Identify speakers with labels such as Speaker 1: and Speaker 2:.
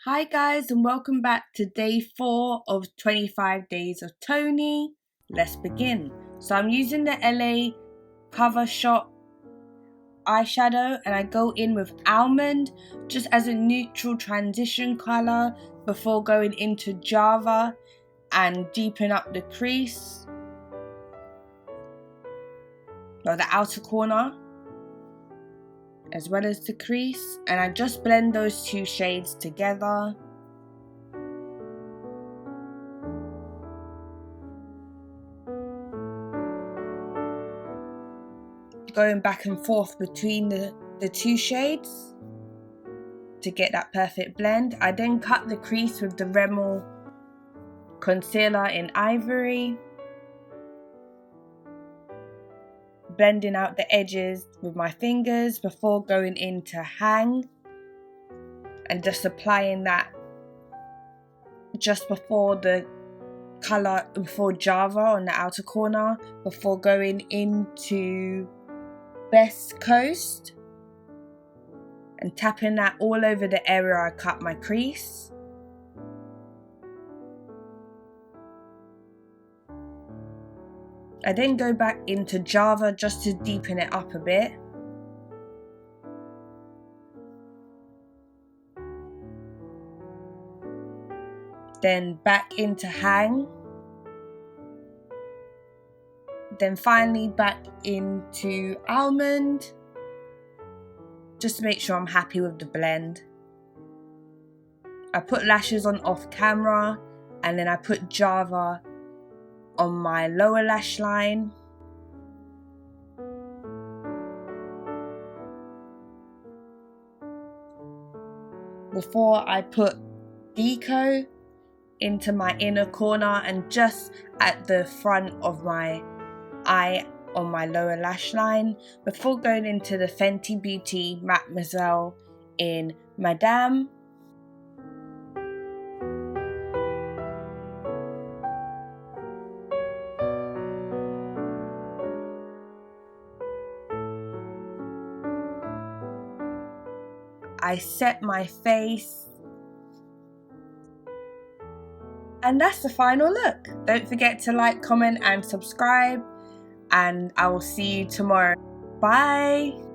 Speaker 1: Hi guys, and welcome back to day 4 of 25 days of Toni. Let's begin. So I'm using the LA Cover Shop eyeshadow and I go in with Almond just as a neutral transition colour before going into Java and deepen up the crease or the outer corner as well as the crease, and I just blend those two shades together. Going back and forth between the two shades to get that perfect blend. I then cut the crease with the Rimmel concealer in Ivory, blending out the edges with my fingers before going into Hang and just applying that just before the colour, before Java on the outer corner, before going into Best Coast and tapping that all over the area I cut my crease. I then go back into Java just to deepen it up a bit. Then back into Hang. Then finally back into Almond, just to make sure I'm happy with the blend. I put lashes on off camera and then I put Java on my lower lash line. Before I put Deco into my inner corner and just at the front of my eye on my lower lash line, before going into the Fenty Beauty Mademoiselle in Madame. I set my face. And that's the final look. Don't forget to like, comment and subscribe, and I will see you tomorrow. Bye!